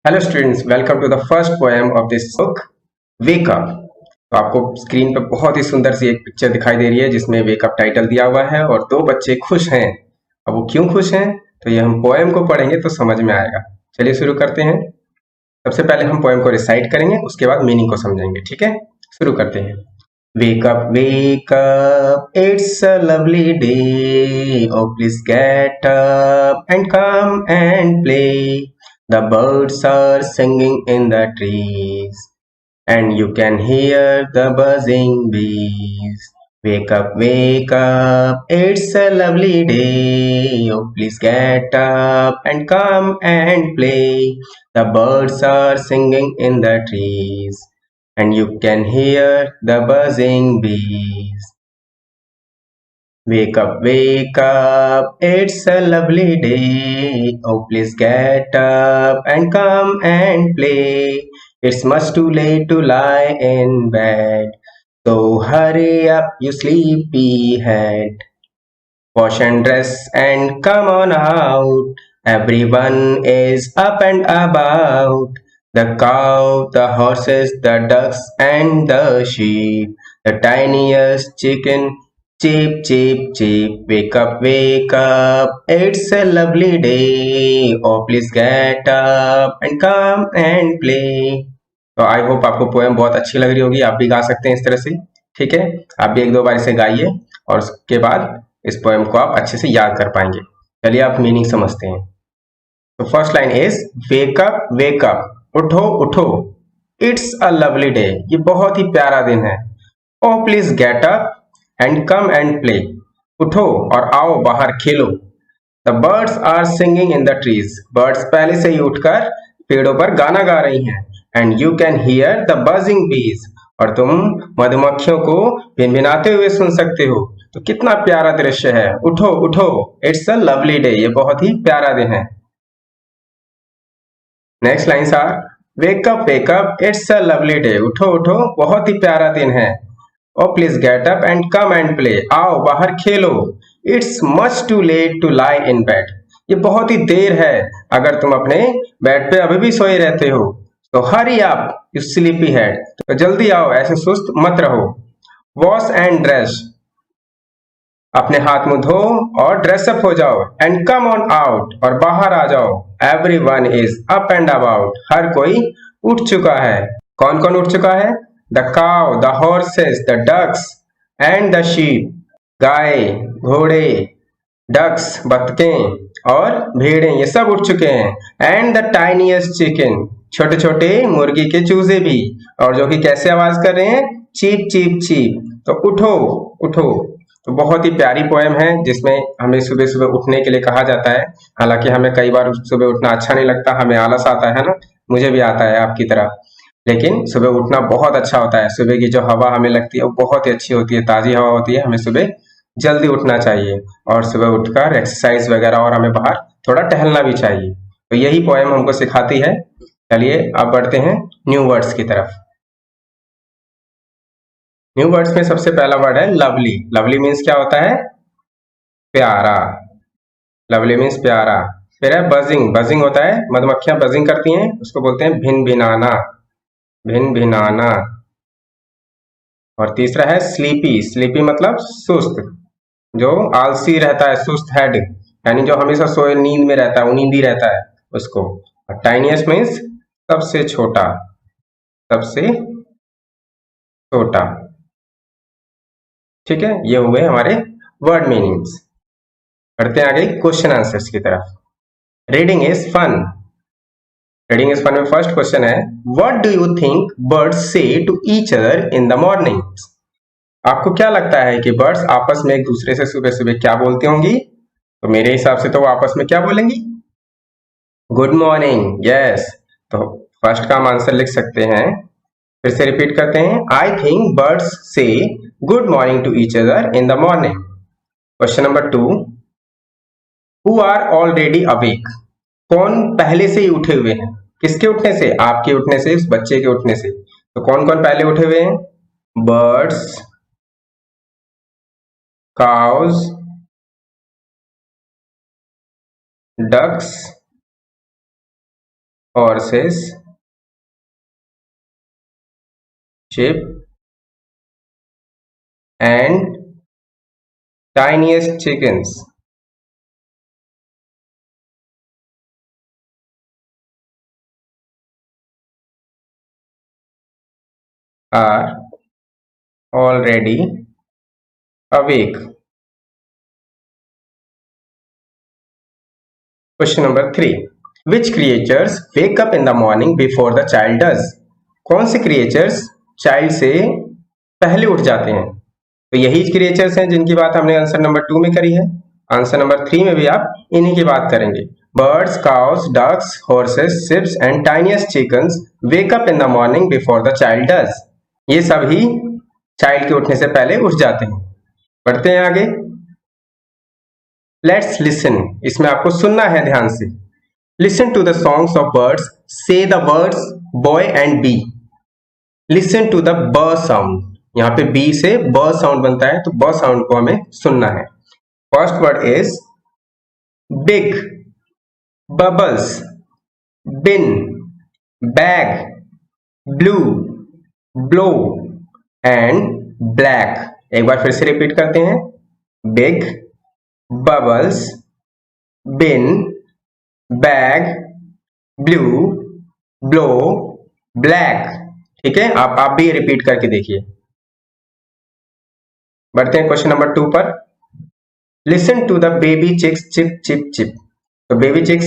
Hello students, welcome to the first poem of this book wake up. तो आपको screen पर बहुत ही सुंदर सी एक पिक्चर दिखाई दे रही है जिसमें वेक अप टाइटल दिया हुआ है और दो बच्चे खुश हैं। अब वो क्यों खुश हैं तो ये हम पोएम को पढ़ेंगे तो समझ में आएगा। चलिए शुरू करते हैं। सबसे पहले हम पोएम को रिसाइट करेंगे, उसके बाद मीनिंग को समझेंगे। ठीक है, शुरू करते हैं। Wake up, it's a lovely day, oh please get up and come and play. The birds are singing in the trees, and you can hear the buzzing bees. Wake up, it's a lovely day. Oh, please get up and come and play. The birds are singing in the trees, and you can hear the buzzing bees. Wake up, it's a lovely day. Oh, please get up and come and play. It's much too late to lie in bed. So hurry up, you sleepy head. Wash and dress and come on out. Everyone is up and about. The cow, the horses, the ducks, and the sheep. The tiniest chicken, cheep, cheep, cheep. Wake up, it's a lovely day. Oh, please get up and come and play. तो I hope आपको poem बहुत अच्छी लग रही होगी। आप भी गा सकते हैं इस तरह से। ठीक है, आप भी एक दो बार इसे गाइए और उसके बाद इस पोएम को आप अच्छे से याद कर पाएंगे। चलिए आप मीनिंग समझते हैं। तो first line is wake up, उठो उठो। इट्स अ लवली डे, ये बहुत ही प्यारा दिन है। Oh please get up and come and play, उठो और आओ बाहर खेलो। The birds are singing in the trees, birds पहले से ही उठकर पेड़ों पर गाना गा रही हैं। And you can hear the buzzing बीज, और तुम मधुमक्खियों को भिनभिनाते हुए सुन सकते हो। तो कितना प्यारा दृश्य है। उठो उठो, इट्स अ लवली डे, ये बहुत ही प्यारा दिन है। Next lines are wake up, it's a lovely day, उठो उठो बहुत ही प्यारा दिन है। Oh please get up and come and play, आओ बाहर खेलो। It's much too late to lie in bed, ये बहुत ही देर है अगर तुम अपने बेड पे अभी भी सोए रहते हो। तो hurry up you sleepy head, तो जल्दी आओ, ऐसे सुस्त मत रहो। वॉश एंड ड्रेस, अपने हाथ मुंह धो और ड्रेसअप हो जाओ। एंड कम ऑन आउट, और बाहर आ जाओ। Everyone is up and about, हर कोई उठ चुका है। कौन कौन उठ चुका है? The cow, the horses, the ducks and the sheep, गाय, घोड़े, डक्स, बतखें और भेड़ें, ये सब उठ चुके हैं। एंड द टाइनीएस्ट चिकन, छोटे छोटे मुर्गी के चूजे भी, और जो कि कैसे आवाज कर रहे हैं? Cheep cheep cheep. तो उठो उठो। तो बहुत ही प्यारी पोएम है जिसमें हमें सुबह सुबह उठने के लिए कहा जाता है। हालांकि हमें कई बार सुबह उठना अच्छा नहीं लगता, हमें आलस आता है ना, मुझे भी आता है आपकी तरह। लेकिन सुबह उठना बहुत अच्छा होता है। सुबह की जो हवा हमें लगती है वो बहुत ही अच्छी होती है, ताजी हवा होती है। हमें सुबह जल्दी उठना चाहिए और सुबह उठकर एक्सरसाइज वगैरह और हमें बाहर थोड़ा टहलना भी चाहिए। तो यही पोएम हमको सिखाती है। चलिए अब बढ़ते हैं न्यू वर्ड्स की तरफ। न्यू वर्ड्स में सबसे पहला वर्ड है लवली। लवली मीन्स क्या होता है? प्यारा। लवली मीन्स प्यारा। फिर है बजिंग। बजिंग होता है, मधुमक्खियां बजिंग करती हैं, उसको बोलते हैं भिन भिनाना। भिन भिनाना। और तीसरा है स्लीपी। स्लीपी मतलब सुस्त, जो आलसी रहता है, सुस्त हेड, यानी जो हमेशा सोए नींद में रहता है, वो नींदी रहता है उसको। और टाइनियस्ट मीन्स सबसे छोटा, सबसे छोटा। ठीक है, ये हुए हमारे वर्ड मीनिंग्स। बढ़ते हैं आगे क्वेश्चन आंसर्स की तरफ। Reading is fun. Reading is fun में फर्स्ट क्वेश्चन है, what do you think birds say to each other in the morning? आपको क्या लगता है कि बर्ड्स आपस में एक दूसरे से सुबह सुबह क्या बोलती होंगी? तो मेरे हिसाब से तो वो आपस में क्या बोलेंगी? Good morning. यस, तो फर्स्ट का हम आंसर लिख सकते हैं। फिर से रिपीट करते हैं, I think birds say good morning to each other in the morning. Question number 2, who are already awake? कौन पहले से ही उठे हुए हैं? किसके उठने से? आपके उठने से, उस बच्चे के उठने से। तो कौन कौन पहले उठे हुए हैं? Birds, cows, ducks horses, sheep, and tiniest chickens are already awake. Question number 3. Which creatures wake up in the morning before the child does? कौन से creatures child से पहले उठ जाते हैं? तो यही क्रिएचर्स हैं जिनकी बात हमने आंसर नंबर 2 में करी है। आंसर नंबर 3 में भी आप इन्हीं की बात करेंगे। Birds, cows, ducks, horses, sheeps and tiniest chickens wake up in the morning before the child does. ये सभी चाइल्ड के उठने से पहले उठ जाते हैं। बढ़ते हैं आगे। लेट्स लिसन, इसमें आपको सुनना है ध्यान से। Listen to the songs of birds, say the words boy and B. Listen to the b sound, यहाँ पे बी से ब साउंड बनता है, तो ब साउंड को हमें सुनना है। First word is big, bubbles, bin, bag, blue, blow and black. एक बार फिर से रिपीट करते हैं। Big, bubbles, bin, bag, blue, blow, black. ठीक है, आप भी रिपीट करके देखिए। बढ़ते हैं क्वेश्चन नंबर 2 पर। Listen to the baby chicks cheep cheep cheep. तो बेबी चिक्स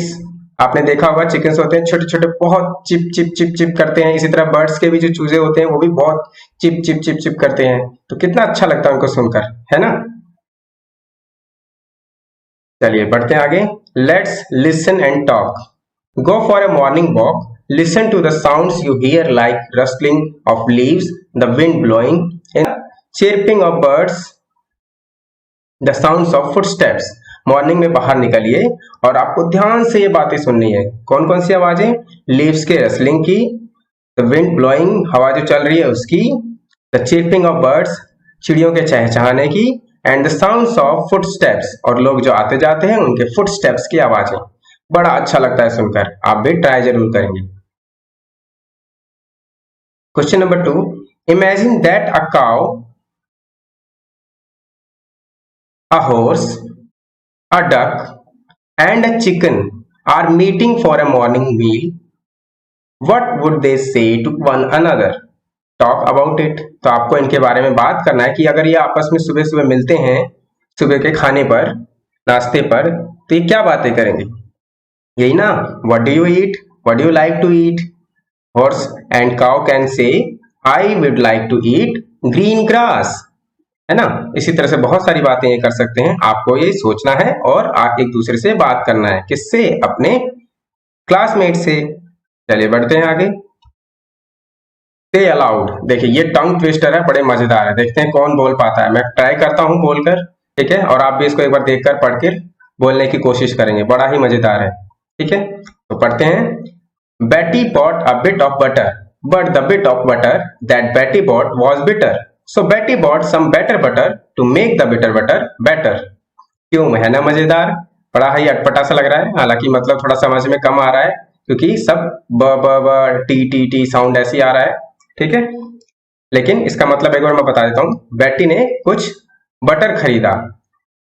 आपने देखा होगा, चिकन्स होते हैं छोटे छोटे, बहुत चिप चिप चिप चिप करते हैं। इसी तरह बर्ड्स के भी जो चूजे होते हैं वो भी बहुत चिप चिप चिप चिप करते हैं। तो कितना अच्छा लगता है उनको सुनकर, है ना। चलिए बढ़ते हैं आगे। Let's listen and talk. Go for a morning walk, listen to the sounds you hear like rustling of leaves, the wind blowing, chirping of birds, the sounds of footsteps। Morning में बाहर निकलिए और आपको ध्यान से ये बातें सुननी है। कौन कौन सी आवाजें? लीव्स के रसलिंग की, द विंड ब्लोइंग, हवा जो चल रही है उसकी, द चिरपिंग ऑफ बर्ड्स, चिड़ियों के चहचहाने की, and the sounds of footsteps, और लोग जो आते जाते हैं उनके फुटस्टेप्स की आवाजें। बड़ा अच्छा लगता है सुनकर, आप भी ट्राई जरूर करेंगे। Question number 2। Imagine that a cow, a horse, a duck and a chicken are meeting for a morning meal. What would they say to one another? Talk about it। तो आपको इनके बारे में बात करना है कि अगर ये आपस में सुबह सुबह मिलते हैं, सुबह के खाने पर, नाश्ते पर, तो ये क्या बातें करेंगे? यही ना, what do you eat? What do you like to eat? Horse and cow can say, I would like to eat green grass, है ना। इसी तरह से बहुत सारी बातें ये कर सकते हैं। आपको ये सोचना है और आप एक दूसरे से बात करना है। किससे? अपने क्लासमेट से। चलिए बढ़ते हैं आगे। से अलाउड, देखिए ये टंग ट्विस्टर है, बड़े मजेदार है। देखते हैं कौन बोल पाता है। मैं ट्राई करता हूं बोलकर, ठीक है, और आप भी इसको एक बार देखकर पढ़ के बोलने की कोशिश करेंगे। बड़ा ही मजेदार है, ठीक है। तो पढ़ते हैं। Betty bought a bit of butter, but the bit of butter that Betty bought was bitter, so Betty bought some better butter to make the bitter butter better। क्यों है ना मजेदार, बड़ा ही अटपटा सा लग रहा है। हालांकि मतलब थोड़ा समझ में कम आ रहा है क्योंकि सब ब ब ब टी टी टी साउंड ऐसे ही आ रहा है, ठीक है। लेकिन इसका मतलब एक बार मैं बता देता हूँ। बेटी ने कुछ बटर खरीदा,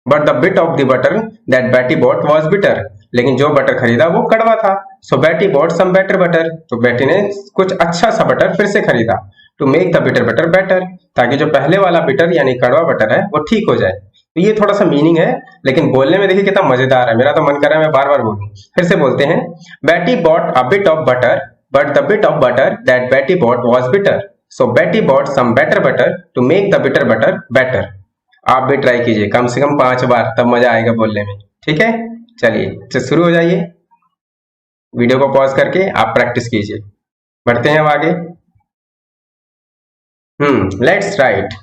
but the bit of the butter that Betty bought was bitter, लेकिन जो बटर खरीदा वो कड़वा था। सो Betty bought some better butter, तो बेटी ने कुछ अच्छा सा बटर फिर से खरीदा, to make the bitter butter better, ताकि जो पहले वाला बिटर यानी कड़वा बटर है वो ठीक हो जाए। तो ये थोड़ा सा मीनिंग है, लेकिन बोलने में देखिए कितना मजेदार है। मेरा तो मन कर रहा है मैं बार बार बोलूं। फिर से बोलते हैं। Betty bought a bit of butter, but the bit of butter that Betty bought was bitter, so Betty bought some better butter to make the bitter butter better. आप भी ट्राई कीजिए कम से कम 5 बार, तब मजा आएगा बोलने में, ठीक है। चलिए तो शुरू हो जाइए, वीडियो को पॉज करके आप प्रैक्टिस कीजिए। बढ़ते हैं अब आगे। Let's write.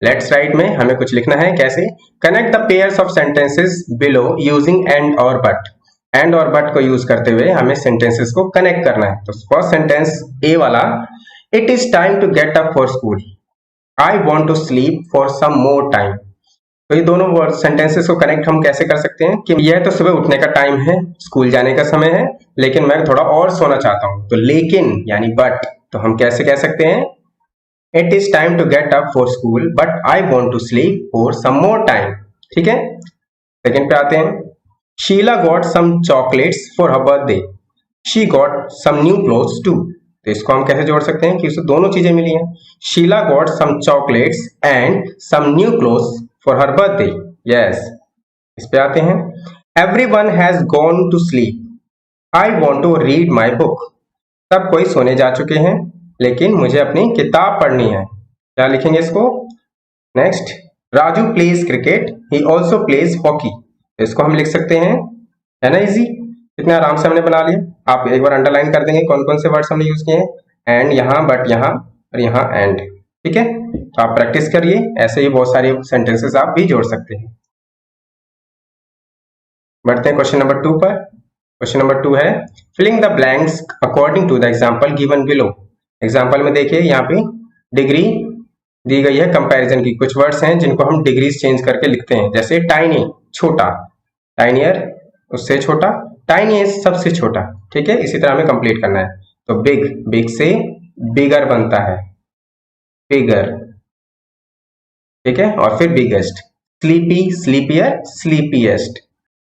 लेट्स राइट में हमें कुछ लिखना है। कैसे? Connect the pairs of sentences below using and और बट। एंड और बट को यूज करते हुए हमें सेंटेंसेस को कनेक्ट करना है। तो फर्स्ट सेंटेंस ए वाला, it is time to get up for school, I want to sleep for some more time. तो ये दोनों वर्ड सेंटेंसेस को कनेक्ट हम कैसे कर सकते हैं कि यह तो सुबह उठने का टाइम है, स्कूल जाने का समय है, लेकिन मैं थोड़ा और सोना चाहता हूं, तो लेकिन यानी बट, तो हम कैसे कह सकते हैं, it is time to get up for school but I want to sleep for some more time. ठीक है, सेकेंड पे आते हैं, Sheela got some chocolates for her birthday, she got some new clothes too. तो इसको हम कैसे जोड़ सकते हैं कि उसे दोनों चीजें मिली हैं, Sheela got some chocolates and some new clothes for her birthday. Yes, इस पे आते हैं, everyone has gone to sleep I want to read my book. सब कोई सोने जा चुके हैं, लेकिन मुझे अपनी किताब पढ़नी है। क्या लिखेंगे इसको, next, Raju pledge cricket he also plays hockey. इसको हम लिख सकते हैं, है ना इजी, कितना आराम से हमने बना लिया। आप एक बार अंडरलाइन कर देंगे कौन कौन से वर्ड्स हमने यूज किए हैं, एंड यहाँ, बट यहाँ और यहाँ एंड। ठीक है, तो आप प्रैक्टिस करिए, ऐसे ही बहुत सारे सेंटेंसेस आप भी जोड़ सकते हैं। बढ़ते हैं क्वेश्चन नंबर 2 पर। क्वेश्चन नंबर 2 है, filling the blanks according to the example given below. Example में देखिए यहाँ पे डिग्री दी गई है कंपैरिजन की, कुछ वर्ड्स हैं जिनको हम डिग्रीज चेंज करके लिखते हैं, जैसे टाइनी छोटा, टाइनियर उससे छोटा, टाइनीएस्ट सबसे छोटा। ठीक है, इसी तरह हमें कंप्लीट करना है। तो बिग, बिग से बिगर बनता है, बिगर। ठीक है, और फिर बिगेस्ट, स्लीपी, स्लीपियर, स्लीपीएस्ट।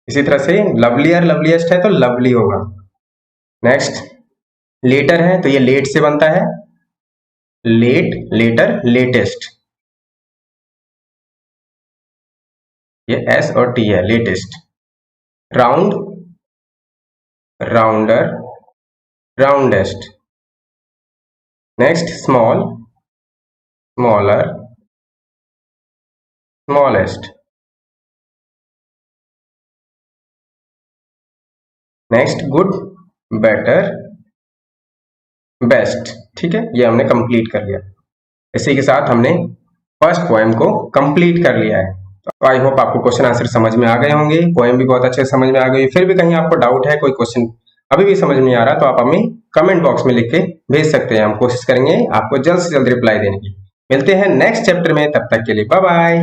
इसी तरह से लवलियर, लवलीएस्ट है तो लवली होगा। नेक्स्ट, लेटर है तो ये लेट से बनता है, लेट, लेटर, लेटेस्ट। ये एस और टी है, latest. Round, rounder, roundest. Next, small, smaller, smallest. Next, good, better, best. ठीक है, ये हमने कंप्लीट कर लिया। इसी के साथ हमने फर्स्ट पोएम को कंप्लीट कर लिया है। तो आई होप आपको क्वेश्चन आंसर समझ में आ गए होंगे, पोएम भी बहुत अच्छे से समझ में आ गई। फिर भी कहीं आपको डाउट है, कोई क्वेश्चन अभी भी समझ नहीं आ रहा, तो आप हमें कमेंट बॉक्स में लिख के भेज सकते हैं। हम कोशिश करेंगे आपको जल्द से जल्द रिप्लाई देने की। मिलते हैं नेक्स्ट चैप्टर में, तब तक के लिए बाय बाय।